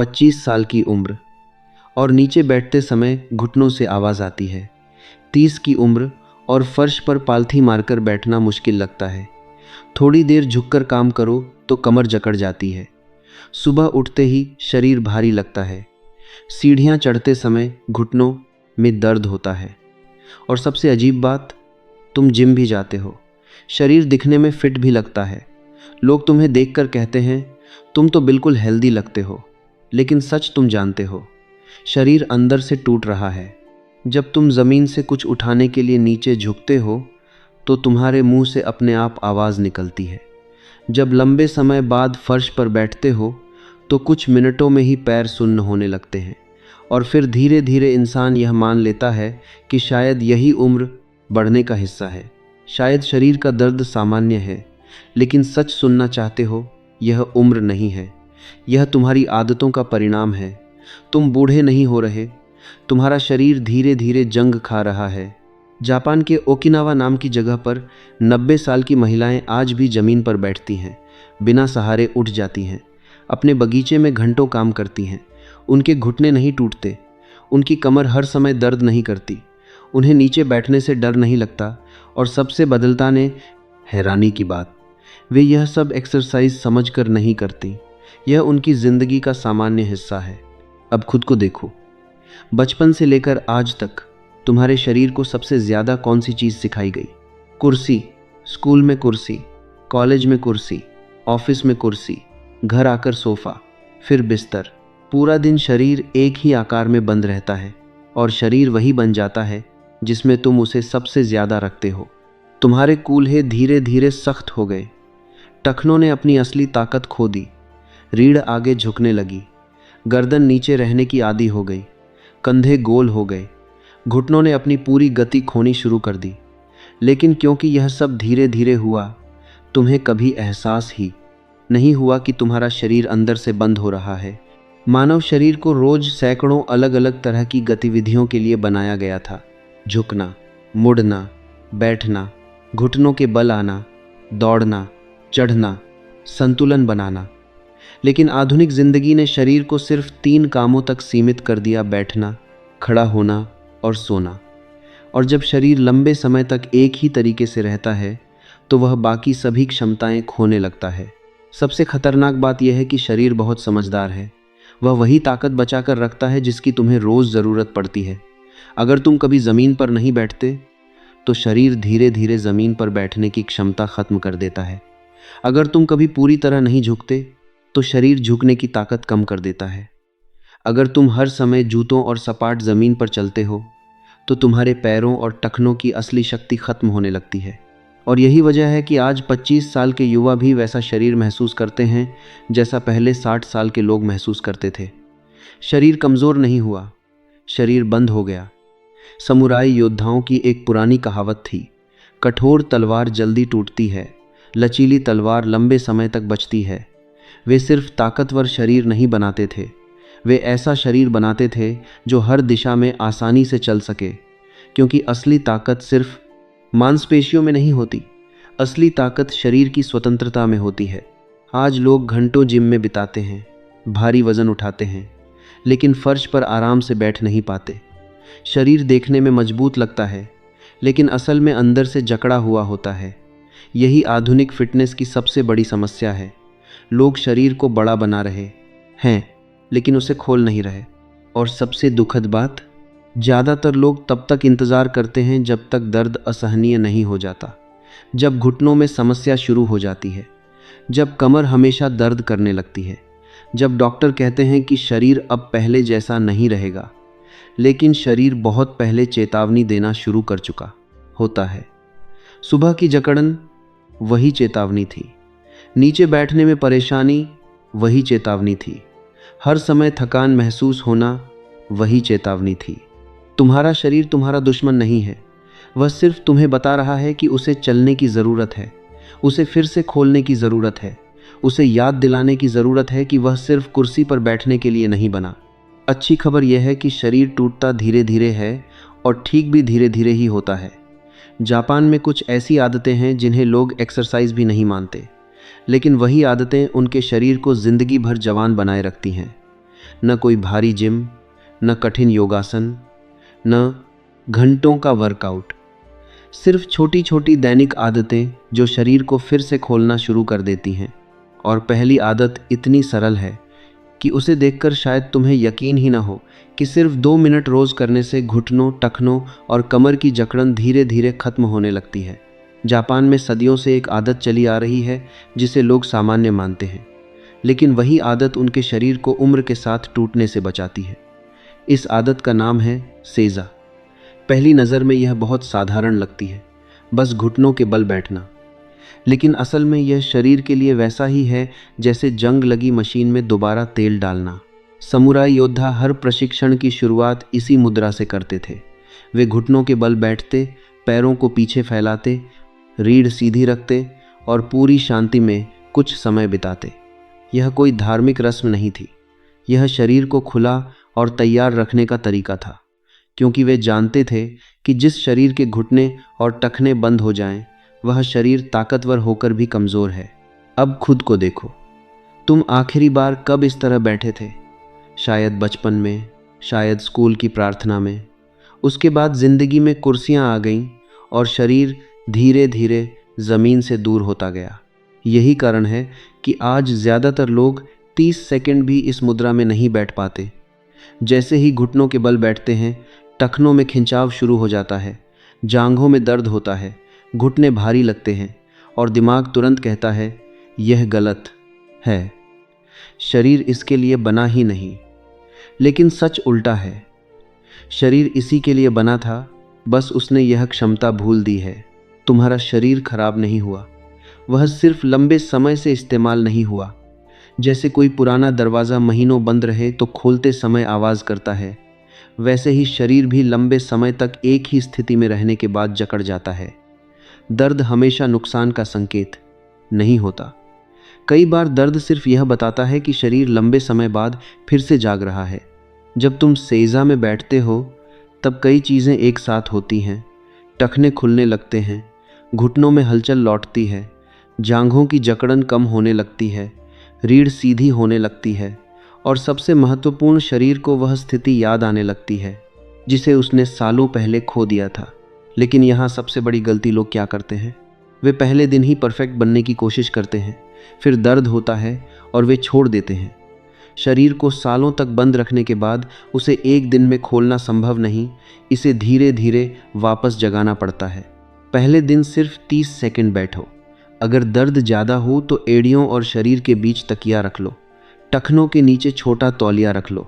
25 साल की उम्र और नीचे बैठते समय घुटनों से आवाज़ आती है। 30 की उम्र और फर्श पर पालथी मारकर बैठना मुश्किल लगता है। थोड़ी देर झुककर काम करो तो कमर जकड़ जाती है। सुबह उठते ही शरीर भारी लगता है। सीढ़ियाँ चढ़ते समय घुटनों में दर्द होता है। और सबसे अजीब बात, तुम जिम भी जाते हो, शरीर दिखने में फिट भी लगता है। लोग तुम्हें देखकर कहते हैं तुम तो बिल्कुल हेल्दी लगते हो, लेकिन सच तुम जानते हो, शरीर अंदर से टूट रहा है। जब तुम ज़मीन से कुछ उठाने के लिए नीचे झुकते हो तो तुम्हारे मुंह से अपने आप आवाज़ निकलती है। जब लंबे समय बाद फर्श पर बैठते हो तो कुछ मिनटों में ही पैर सुन्न होने लगते हैं और फिर धीरे धीरे इंसान यह मान लेता है कि शायद यही उम्र बढ़ने का हिस्सा है। शायद शरीर का दर्द सामान्य है, लेकिन सच सुनना चाहते हो, यह उम्र नहीं है, यह तुम्हारी आदतों का परिणाम है। तुम बूढ़े नहीं हो रहे, तुम्हारा शरीर धीरे धीरे जंग खा रहा है। जापान के ओकिनावा नाम की जगह पर 90 साल की महिलाएं आज भी ज़मीन पर बैठती हैं, बिना सहारे उठ जाती हैं, अपने बगीचे में घंटों काम करती हैं। उनके घुटने नहीं टूटते, उनकी कमर हर समय दर्द नहीं करती, उन्हें नीचे बैठने से डर नहीं लगता, और सबसे बदलता ने हैरानी की बात, वे यह सब एक्सरसाइज समझकर नहीं करती, यह उनकी ज़िंदगी का सामान्य हिस्सा है। अब खुद को देखो, बचपन से लेकर आज तक तुम्हारे शरीर को सबसे ज़्यादा कौन सी चीज़ सिखाई गई? कुर्सी, स्कूल में कुर्सी, कॉलेज में कुर्सी, ऑफिस में कुर्सी, घर आकर सोफ़ा, फिर बिस्तर। पूरा दिन शरीर एक ही आकार में बंद रहता है और शरीर वही बन जाता है जिसमें तुम उसे सबसे ज़्यादा रखते हो। तुम्हारे कूल्हे धीरे धीरे सख्त हो गए, टखनों ने अपनी असली ताकत खो दी, रीढ़ आगे झुकने लगी, गर्दन नीचे रहने की आदी हो गई, कंधे गोल हो गए, घुटनों ने अपनी पूरी गति खोनी शुरू कर दी। लेकिन क्योंकि यह सब धीरे धीरे हुआ, तुम्हें कभी एहसास ही नहीं हुआ कि तुम्हारा शरीर अंदर से बंद हो रहा है। मानव शरीर को रोज सैकड़ों अलग अलग तरह की गतिविधियों के लिए बनाया गया था। झुकना, मुड़ना, बैठना, घुटनों के बल आना, दौड़ना, चढ़ना, संतुलन बनाना। लेकिन आधुनिक जिंदगी ने शरीर को सिर्फ 3 कामों तक सीमित कर दिया: बैठना, खड़ा होना और सोना। और जब शरीर लंबे समय तक एक ही तरीके से रहता है तो वह बाकी सभी क्षमताएं खोने लगता है। सबसे खतरनाक बात यह है कि शरीर बहुत समझदार है। वह वही ताकत बचा कर रखता है जिसकी तुम्हें रोज़ ज़रूरत पड़ती है। अगर तुम कभी ज़मीन पर नहीं बैठते तो शरीर धीरे धीरे ज़मीन पर बैठने की क्षमता ख़त्म कर देता है। अगर तुम कभी पूरी तरह नहीं झुकते तो शरीर झुकने की ताकत कम कर देता है। अगर तुम हर समय जूतों और सपाट ज़मीन पर चलते हो तो तुम्हारे पैरों और टखनों की असली शक्ति ख़त्म होने लगती है। और यही वजह है कि आज 25 साल के युवा भी वैसा शरीर महसूस करते हैं जैसा पहले 60 साल के लोग महसूस करते थे। शरीर कमज़ोर नहीं हुआ, शरीर बंद हो गया। समुराई योद्धाओं की एक पुरानी कहावत थी, कठोर तलवार जल्दी टूटती है, लचीली तलवार लंबे समय तक बचती है। वे सिर्फ ताकतवर शरीर नहीं बनाते थे, वे ऐसा शरीर बनाते थे जो हर दिशा में आसानी से चल सके। क्योंकि असली ताकत सिर्फ मांसपेशियों में नहीं होती, असली ताकत शरीर की स्वतंत्रता में होती है। आज लोग घंटों जिम में बिताते हैं, भारी वजन उठाते हैं, लेकिन फर्श पर आराम से बैठ नहीं पाते। शरीर देखने में मजबूत लगता है, लेकिन असल में अंदर से जकड़ा हुआ होता है। यही आधुनिक फिटनेस की सबसे बड़ी समस्या है। लोग शरीर को बड़ा बना रहे हैं, लेकिन उसे खोल नहीं रहे। और सबसे दुखद बात, ज़्यादातर लोग तब तक इंतज़ार करते हैं जब तक दर्द असहनीय नहीं हो जाता, जब घुटनों में समस्या शुरू हो जाती है, जब कमर हमेशा दर्द करने लगती है, जब डॉक्टर कहते हैं कि शरीर अब पहले जैसा नहीं रहेगा। लेकिन शरीर बहुत पहले चेतावनी देना शुरू कर चुका होता है। सुबह की जकड़न वही चेतावनी थी, नीचे बैठने में परेशानी वही चेतावनी थी, हर समय थकान महसूस होना वही चेतावनी थी। तुम्हारा शरीर तुम्हारा दुश्मन नहीं है, वह सिर्फ तुम्हें बता रहा है कि उसे चलने की ज़रूरत है, उसे फिर से खोलने की ज़रूरत है, उसे याद दिलाने की ज़रूरत है कि वह सिर्फ कुर्सी पर बैठने के लिए नहीं बना। अच्छी खबर यह है कि शरीर टूटता धीरे धीरे है और ठीक भी धीरे धीरे ही होता है। जापान में कुछ ऐसी आदतें हैं जिन्हें लोग एक्सरसाइज भी नहीं मानते, लेकिन वही आदतें उनके शरीर को ज़िंदगी भर जवान बनाए रखती हैं। न कोई भारी जिम, न कठिन योगासन, न घंटों का वर्कआउट। सिर्फ छोटी छोटी दैनिक आदतें जो शरीर को फिर से खोलना शुरू कर देती हैं। और पहली आदत इतनी सरल है कि उसे देखकर शायद तुम्हें यकीन ही ना हो कि सिर्फ 2 मिनट रोज करने से घुटनों, टखनों और कमर की जकड़न धीरे धीरे खत्म होने लगती है। जापान में सदियों से एक आदत चली आ रही है जिसे लोग सामान्य मानते हैं, लेकिन वही आदत उनके शरीर को उम्र के साथ टूटने से बचाती है। इस आदत का नाम है सेजा। पहली नज़र में यह बहुत साधारण लगती है, बस घुटनों के बल बैठना। लेकिन असल में यह शरीर के लिए वैसा ही है जैसे जंग लगी मशीन में दोबारा तेल डालना। समुराई योद्धा हर प्रशिक्षण की शुरुआत इसी मुद्रा से करते थे। वे घुटनों के बल बैठते, पैरों को पीछे फैलाते, रीढ़ सीधी रखते और पूरी शांति में कुछ समय बिताते। यह कोई धार्मिक रस्म नहीं थी, यह शरीर को खुला और तैयार रखने का तरीका था, क्योंकि वे जानते थे कि जिस शरीर के घुटने और टखने बंद हो जाएं, वह शरीर ताकतवर होकर भी कमज़ोर है। अब खुद को देखो, तुम आखिरी बार कब इस तरह बैठे थे? शायद बचपन में, शायद स्कूल की प्रार्थना में। उसके बाद ज़िंदगी में कुर्सियाँ आ गईं और शरीर धीरे धीरे ज़मीन से दूर होता गया। यही कारण है कि आज ज़्यादातर लोग 30 सेकंड भी इस मुद्रा में नहीं बैठ पाते। जैसे ही घुटनों के बल बैठते हैं, टखनों में खिंचाव शुरू हो जाता है, जांघों में दर्द होता है, घुटने भारी लगते हैं और दिमाग तुरंत कहता है यह गलत है, शरीर इसके लिए बना ही नहीं। लेकिन सच उल्टा है, शरीर इसी के लिए बना था, बस उसने यह क्षमता भूल दी है। तुम्हारा शरीर खराब नहीं हुआ, वह सिर्फ लंबे समय से इस्तेमाल नहीं हुआ। जैसे कोई पुराना दरवाज़ा महीनों बंद रहे तो खोलते समय आवाज़ करता है, वैसे ही शरीर भी लंबे समय तक एक ही स्थिति में रहने के बाद जकड़ जाता है। दर्द हमेशा नुकसान का संकेत नहीं होता। कई बार दर्द सिर्फ यह बताता है कि शरीर लंबे समय बाद फिर से जाग रहा है। जब तुम सेजा में बैठते हो तब कई चीज़ें एक साथ होती हैं। टखने खुलने लगते हैं, घुटनों में हलचल लौटती है, जांघों की जकड़न कम होने लगती है, रीढ़ सीधी होने लगती है और सबसे महत्वपूर्ण, शरीर को वह स्थिति याद आने लगती है जिसे उसने सालों पहले खो दिया था। लेकिन यहाँ सबसे बड़ी गलती लोग क्या करते हैं? वे पहले दिन ही परफेक्ट बनने की कोशिश करते हैं, फिर दर्द होता है और वे छोड़ देते हैं। शरीर को सालों तक बंद रखने के बाद उसे एक दिन में खोलना संभव नहीं, इसे धीरे धीरे वापस जगाना पड़ता है। पहले दिन सिर्फ 30 सेकंड बैठो। अगर दर्द ज़्यादा हो तो एड़ियों और शरीर के बीच तकिया रख लो, टखनों के नीचे छोटा तौलिया रख लो।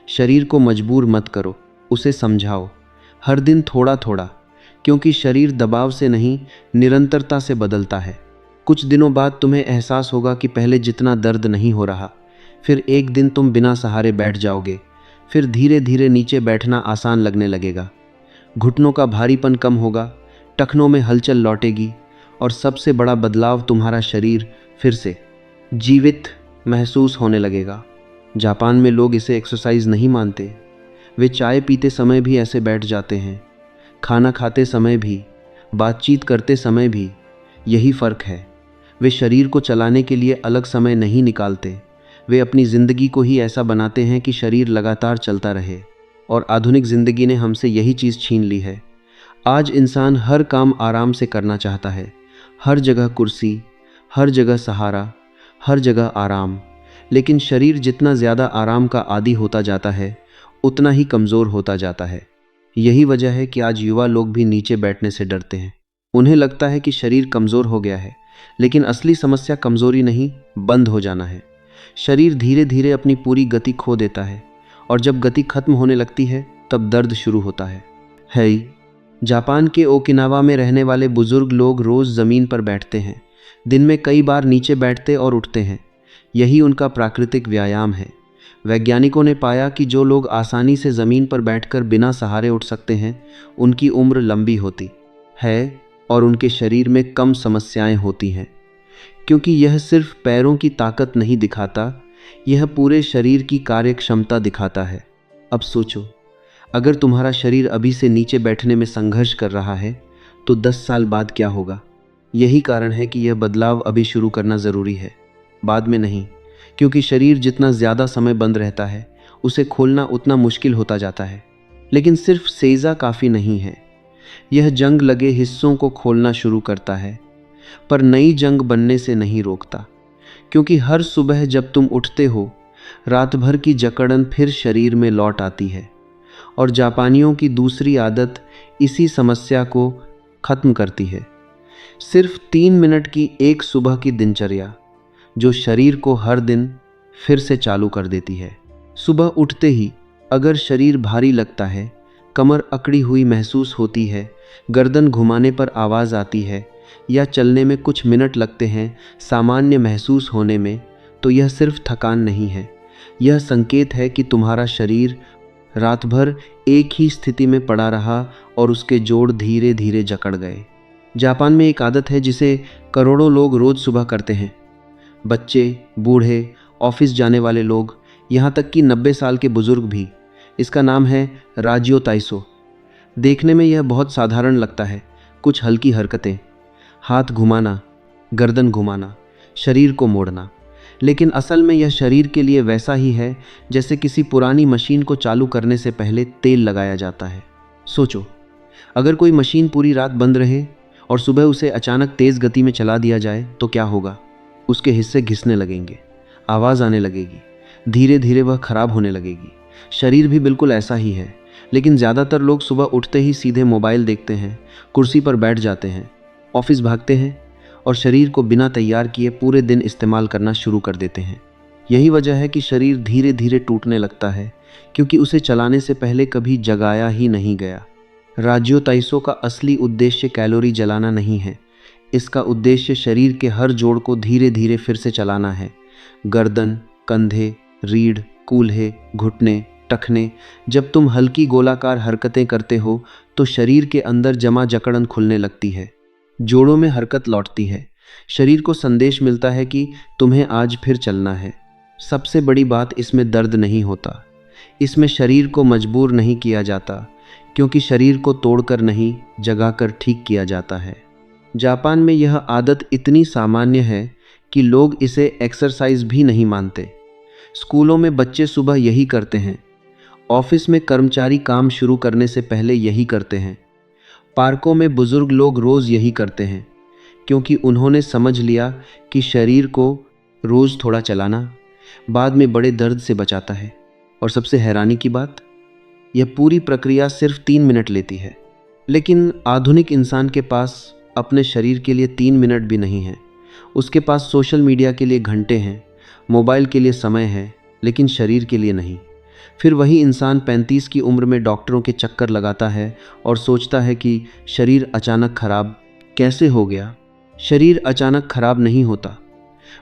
शरीर को मजबूर मत करो, उसे समझाओ, हर दिन थोड़ा थोड़ा, क्योंकि शरीर दबाव से नहीं, निरंतरता से बदलता है। कुछ दिनों बाद तुम्हें एहसास होगा कि पहले जितना दर्द नहीं हो रहा। फिर एक दिन तुम बिना सहारे बैठ जाओगे, फिर धीरे धीरे नीचे बैठना आसान लगने लगेगा। घुटनों का भारीपन कम होगा, टखनों में हलचल लौटेगी और सबसे बड़ा बदलाव, तुम्हारा शरीर फिर से जीवित महसूस होने लगेगा। जापान में लोग इसे एक्सरसाइज नहीं मानते। वे चाय पीते समय भी ऐसे बैठ जाते हैं, खाना खाते समय भी, बातचीत करते समय भी। यही फ़र्क है, वे शरीर को चलाने के लिए अलग समय नहीं निकालते। वे अपनी ज़िंदगी को ही ऐसा बनाते हैं कि शरीर लगातार चलता रहे। और आधुनिक ज़िंदगी ने हमसे यही चीज़ छीन ली है। आज इंसान हर काम आराम से करना चाहता है, हर जगह कुर्सी, हर जगह सहारा, हर जगह आराम। लेकिन शरीर जितना ज़्यादा आराम का आदी होता जाता है, उतना ही कमज़ोर होता जाता है। यही वजह है कि आज युवा लोग भी नीचे बैठने से डरते हैं। उन्हें लगता है कि शरीर कमज़ोर हो गया है, लेकिन असली समस्या कमज़ोरी नहीं, बंद हो जाना है। शरीर धीरे धीरे अपनी पूरी गति खो देता है और जब गति खत्म होने लगती है तब दर्द शुरू होता है। जापान के ओकिनावा में रहने वाले बुजुर्ग लोग रोज़ ज़मीन पर बैठते हैं, दिन में कई बार नीचे बैठते और उठते हैं। यही उनका प्राकृतिक व्यायाम है। वैज्ञानिकों ने पाया कि जो लोग आसानी से ज़मीन पर बैठकर बिना सहारे उठ सकते हैं, उनकी उम्र लंबी होती है और उनके शरीर में कम समस्याएं होती हैं। क्योंकि यह सिर्फ पैरों की ताकत नहीं दिखाता, यह पूरे शरीर की कार्य क्षमता दिखाता है। अब सोचो, अगर तुम्हारा शरीर अभी से नीचे बैठने में संघर्ष कर रहा है तो 10 साल बाद क्या होगा? यही कारण है कि यह बदलाव अभी शुरू करना ज़रूरी है, बाद में नहीं। क्योंकि शरीर जितना ज़्यादा समय बंद रहता है, उसे खोलना उतना मुश्किल होता जाता है। लेकिन सिर्फ सेजा काफ़ी नहीं है, यह जंग लगे हिस्सों को खोलना शुरू करता है, पर नई जंग बनने से नहीं रोकता। क्योंकि हर सुबह जब तुम उठते हो, रात भर की जकड़न फिर शरीर में लौट आती है। और जापानियों की दूसरी आदत इसी समस्या को खत्म करती है। सिर्फ 3 मिनट की एक सुबह की दिनचर्या जो शरीर को हर दिन फिर से चालू कर देती है। सुबह उठते ही अगर शरीर भारी लगता है, कमर अकड़ी हुई महसूस होती है, गर्दन घुमाने पर आवाज़ आती है या चलने में कुछ मिनट लगते हैं सामान्य महसूस होने में, तो यह सिर्फ थकान नहीं है, यह संकेत है कि तुम्हारा शरीर रात भर एक ही स्थिति में पड़ा रहा और उसके जोड़ धीरे धीरे जकड़ गए। जापान में एक आदत है जिसे करोड़ों लोग रोज़ सुबह करते हैं। बच्चे, बूढ़े, ऑफिस जाने वाले लोग, यहाँ तक कि 90 साल के बुजुर्ग भी। इसका नाम है राजियो ताइसो। देखने में यह बहुत साधारण लगता है। कुछ हल्की हरकतें, हाथ घुमाना, गर्दन घुमाना, शरीर को मोड़ना। लेकिन असल में यह शरीर के लिए वैसा ही है जैसे किसी पुरानी मशीन को चालू करने से पहले तेल लगाया जाता है। सोचो, अगर कोई मशीन पूरी रात बंद रहे और सुबह उसे अचानक तेज़ गति में चला दिया जाए तो क्या होगा? उसके हिस्से घिसने लगेंगे, आवाज़ आने लगेगी, धीरे धीरे वह खराब होने लगेगी। शरीर भी बिल्कुल ऐसा ही है। लेकिन ज़्यादातर लोग सुबह उठते ही सीधे मोबाइल देखते हैं, कुर्सी पर बैठ जाते हैं, ऑफिस भागते हैं और शरीर को बिना तैयार किए पूरे दिन इस्तेमाल करना शुरू कर देते हैं। यही वजह है कि शरीर धीरे धीरे टूटने लगता है, क्योंकि उसे चलाने से पहले कभी जगाया ही नहीं गया। राजियो ताइसो का असली उद्देश्य कैलोरी जलाना नहीं है। इसका उद्देश्य शरीर के हर जोड़ को धीरे धीरे फिर से चलाना है। गर्दन, कंधे, रीढ़, कूल्हे, घुटने, टखने। जब तुम हल्की गोलाकार हरकतें करते हो तो शरीर के अंदर जमा जकड़न खुलने लगती है, जोड़ों में हरकत लौटती है। शरीर को संदेश मिलता है कि तुम्हें आज फिर चलना है। सबसे बड़ी बात, इसमें दर्द नहीं होता। इसमें शरीर को मजबूर नहीं किया जाता, क्योंकि शरीर को तोड़कर नहीं, जगाकर ठीक किया जाता है। जापान में यह आदत इतनी सामान्य है कि लोग इसे एक्सरसाइज भी नहीं मानते। स्कूलों में बच्चे सुबह यही करते हैं, ऑफिस में कर्मचारी काम शुरू करने से पहले यही करते हैं, पार्कों में बुजुर्ग लोग रोज़ यही करते हैं, क्योंकि उन्होंने समझ लिया कि शरीर को रोज़ थोड़ा चलाना बाद में बड़े दर्द से बचाता है। और सबसे हैरानी की बात, यह पूरी प्रक्रिया सिर्फ 3 मिनट लेती है। लेकिन आधुनिक इंसान के पास अपने शरीर के लिए 3 मिनट भी नहीं है। उसके पास सोशल मीडिया के लिए घंटे हैं, मोबाइल के लिए समय है, लेकिन शरीर के लिए नहीं। फिर वही इंसान 35 की उम्र में डॉक्टरों के चक्कर लगाता है और सोचता है कि शरीर अचानक खराब कैसे हो गया। शरीर अचानक खराब नहीं होता,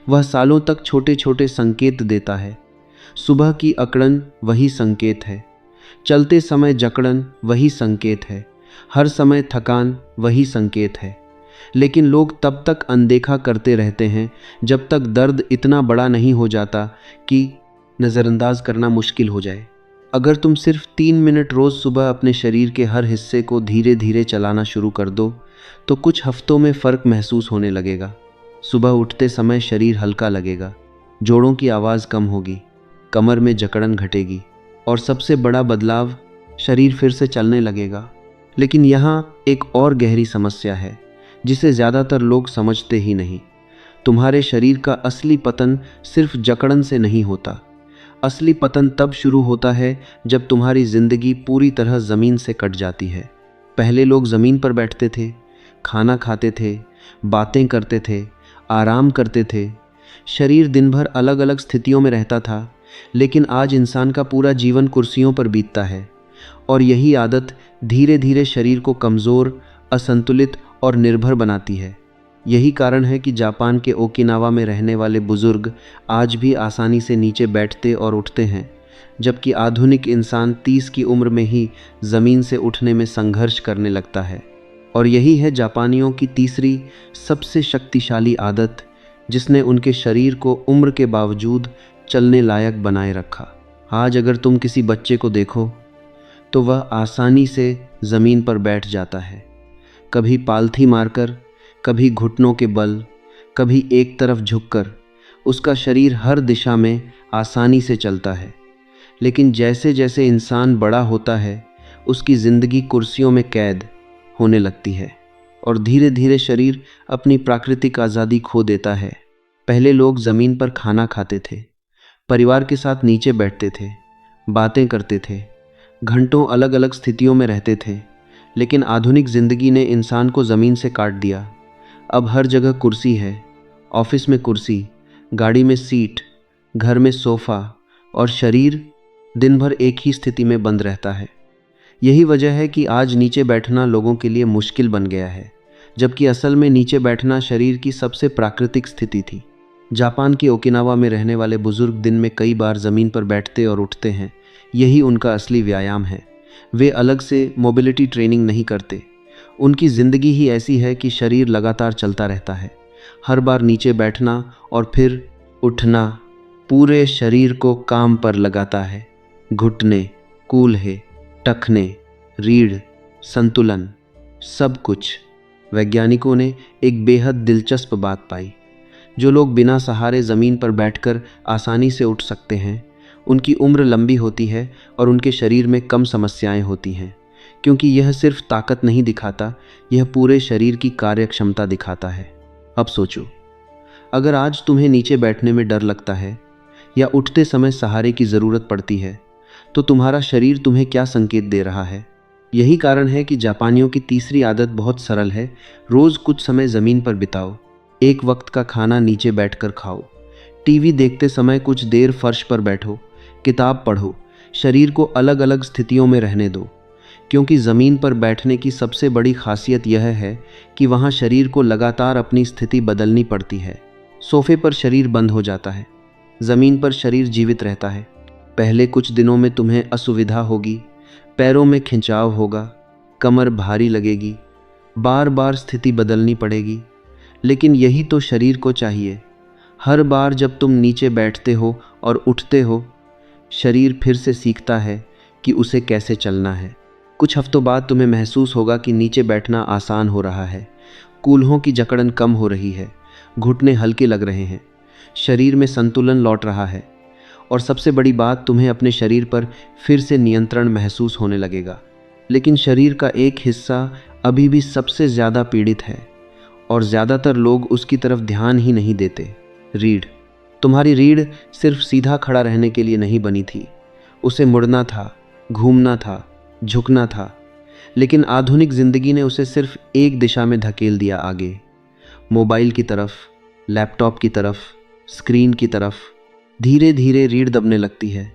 वह सालों तक छोटे छोटे संकेत देता है। सुबह की अकड़न वही संकेत है, चलते समय जकड़न वही संकेत है, हर समय थकान वही संकेत है। लेकिन लोग तब तक अनदेखा करते रहते हैं जब तक दर्द इतना बड़ा नहीं हो जाता कि नज़रअंदाज करना मुश्किल हो जाए। अगर तुम सिर्फ 3 मिनट रोज़ सुबह अपने शरीर के हर हिस्से को धीरे धीरे चलाना शुरू कर दो तो कुछ हफ्तों में फ़र्क महसूस होने लगेगा। सुबह उठते समय शरीर हल्का लगेगा, जोड़ों की आवाज़ कम होगी, कमर में जकड़न घटेगी और सबसे बड़ा बदलाव, शरीर फिर से चलने लगेगा। लेकिन यहाँ एक और गहरी समस्या है जिसे ज़्यादातर लोग समझते ही नहीं। तुम्हारे शरीर का असली पतन सिर्फ जकड़न से नहीं होता। असली पतन तब शुरू होता है जब तुम्हारी ज़िंदगी पूरी तरह ज़मीन से कट जाती है। पहले लोग ज़मीन पर बैठते थे, खाना खाते थे, बातें करते थे, आराम करते थे। शरीर दिन भर अलग अलग स्थितियों में रहता था। लेकिन आज इंसान का पूरा जीवन कुर्सियों पर बीतता है और यही आदत धीरे धीरे शरीर को कमज़ोर, असंतुलित और निर्भर बनाती है। यही कारण है कि जापान के ओकिनावा में रहने वाले बुजुर्ग आज भी आसानी से नीचे बैठते और उठते हैं, जबकि आधुनिक इंसान 30 की उम्र में ही ज़मीन से उठने में संघर्ष करने लगता है। और यही है जापानियों की तीसरी सबसे शक्तिशाली आदत, जिसने उनके शरीर को उम्र के बावजूद चलने लायक बनाए रखा। आज अगर तुम किसी बच्चे को देखो तो वह आसानी से ज़मीन पर बैठ जाता है, कभी पालथी मारकर, कभी घुटनों के बल, कभी एक तरफ झुककर। उसका शरीर हर दिशा में आसानी से चलता है। लेकिन जैसे जैसे इंसान बड़ा होता है उसकी ज़िंदगी कुर्सियों में कैद होने लगती है और धीरे धीरे शरीर अपनी प्राकृतिक आज़ादी खो देता है। पहले लोग ज़मीन पर खाना खाते थे, परिवार के साथ नीचे बैठते थे, बातें करते थे, घंटों अलग अलग स्थितियों में रहते थे। लेकिन आधुनिक ज़िंदगी ने इंसान को ज़मीन से काट दिया। अब हर जगह कुर्सी है, ऑफिस में कुर्सी, गाड़ी में सीट, घर में सोफ़ा, और शरीर दिन भर एक ही स्थिति में बंद रहता है। यही वजह है कि आज नीचे बैठना लोगों के लिए मुश्किल बन गया है, जबकि असल में नीचे बैठना शरीर की सबसे प्राकृतिक स्थिति थी। जापान के ओकिनावा में रहने वाले बुजुर्ग दिन में कई बार ज़मीन पर बैठते और उठते हैं। यही उनका असली व्यायाम है। वे अलग से मोबिलिटी ट्रेनिंग नहीं करते। उनकी ज़िंदगी ही ऐसी है कि शरीर लगातार चलता रहता है। हर बार नीचे बैठना और फिर उठना पूरे शरीर को काम पर लगाता है। घुटने, कूल्हे, टखने, रीढ़, संतुलन, सब कुछ। वैज्ञानिकों ने एक बेहद दिलचस्प बात पाई। जो लोग बिना सहारे ज़मीन पर बैठकर आसानी से उठ सकते हैं, उनकी उम्र लंबी होती है और उनके शरीर में कम समस्याएं होती हैं, क्योंकि यह सिर्फ ताकत नहीं दिखाता, यह पूरे शरीर की कार्यक्षमता दिखाता है। अब सोचो, अगर आज तुम्हें नीचे बैठने में डर लगता है या उठते समय सहारे की ज़रूरत पड़ती है, तो तुम्हारा शरीर तुम्हें क्या संकेत दे रहा है? यही कारण है कि जापानियों की तीसरी आदत बहुत सरल है। रोज़ कुछ समय ज़मीन पर बिताओ, एक वक्त का खाना नीचे बैठकर खाओ, टीवी देखते समय कुछ देर फर्श पर बैठो, किताब पढ़ो, शरीर को अलग अलग स्थितियों में रहने दो। क्योंकि ज़मीन पर बैठने की सबसे बड़ी खासियत यह है कि वहाँ शरीर को लगातार अपनी स्थिति बदलनी पड़ती है। सोफे पर शरीर बंद हो जाता है, ज़मीन पर शरीर जीवित रहता है। पहले कुछ दिनों में तुम्हें असुविधा होगी, पैरों में खिंचाव होगा, कमर भारी लगेगी, बार बार स्थिति बदलनी पड़ेगी, लेकिन यही तो शरीर को चाहिए। हर बार जब तुम नीचे बैठते हो और उठते हो, शरीर फिर से सीखता है कि उसे कैसे चलना है। कुछ हफ्तों बाद तुम्हें महसूस होगा कि नीचे बैठना आसान हो रहा है, कूल्हों की जकड़न कम हो रही है, घुटने हल्के लग रहे हैं, शरीर में संतुलन लौट रहा है, और सबसे बड़ी बात, तुम्हें अपने शरीर पर फिर से नियंत्रण महसूस होने लगेगा। लेकिन शरीर का एक हिस्सा अभी भी सबसे ज़्यादा पीड़ित है और ज़्यादातर लोग उसकी तरफ ध्यान ही नहीं देते। रीढ़। तुम्हारी रीढ़ सिर्फ सीधा खड़ा रहने के लिए नहीं बनी थी, उसे मुड़ना था, घूमना था, झुकना था। लेकिन आधुनिक ज़िंदगी ने उसे सिर्फ एक दिशा में धकेल दिया, आगे, मोबाइल की तरफ, लैपटॉप की तरफ, स्क्रीन की तरफ। धीरे धीरे रीढ़ दबने लगती है,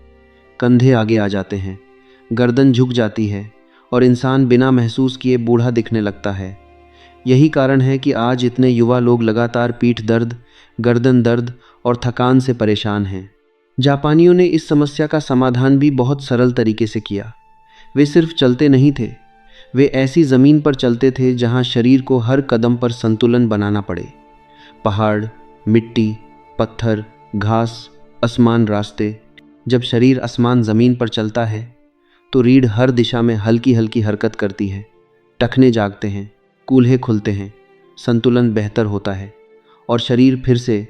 कंधे आगे आ जाते हैं, गर्दन झुक जाती है और इंसान बिना महसूस किए बूढ़ा दिखने लगता है। यही कारण है कि आज इतने युवा लोग लगातार पीठ दर्द, गर्दन दर्द और थकान से परेशान हैं। जापानियों ने इस समस्या का समाधान भी बहुत सरल तरीके से किया। वे सिर्फ चलते नहीं थे, वे ऐसी ज़मीन पर चलते थे जहां शरीर को हर कदम पर संतुलन बनाना पड़े। पहाड़, मिट्टी, पत्थर, घास, आसमान, रास्ते। जब शरीर आसमान ज़मीन पर चलता है तो रीढ़ हर दिशा में हल्की हल्की हरकत करती है, टखने जागते हैं, कूल्हे खुलते हैं, संतुलन बेहतर होता है और शरीर फिर से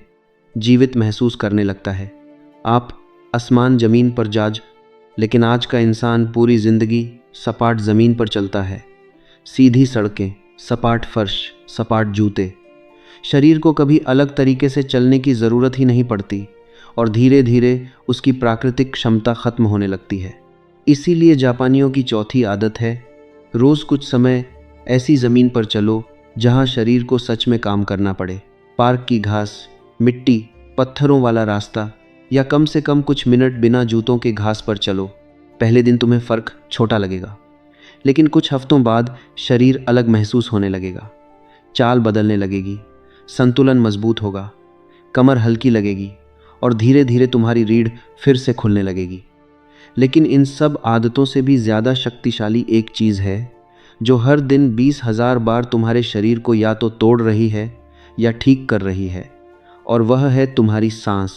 जीवित महसूस करने लगता है। आप आसमान ज़मीन पर जाज, लेकिन आज का इंसान पूरी ज़िंदगी सपाट ज़मीन पर चलता है। सीधी सड़कें, सपाट फर्श, सपाट जूते। शरीर को कभी अलग तरीके से चलने की ज़रूरत ही नहीं पड़ती और धीरे धीरे उसकी प्राकृतिक क्षमता ख़त्म होने लगती है। इसीलिए जापानियों की चौथी आदत है, रोज़ कुछ समय ऐसी ज़मीन पर चलो जहां शरीर को सच में काम करना पड़े। पार्क की घास, मिट्टी, पत्थरों वाला रास्ता, या कम से कम कुछ मिनट बिना जूतों के घास पर चलो। पहले दिन तुम्हें फ़र्क छोटा लगेगा, लेकिन कुछ हफ्तों बाद शरीर अलग महसूस होने लगेगा। चाल बदलने लगेगी, संतुलन मजबूत होगा, कमर हल्की लगेगी और धीरे धीरे तुम्हारी रीढ़ फिर से खुलने लगेगी। लेकिन इन सब आदतों से भी ज़्यादा शक्तिशाली एक चीज़ है जो हर दिन 20,000 बार तुम्हारे शरीर को या तो तोड़ रही है या ठीक कर रही है, और वह है तुम्हारी सांस।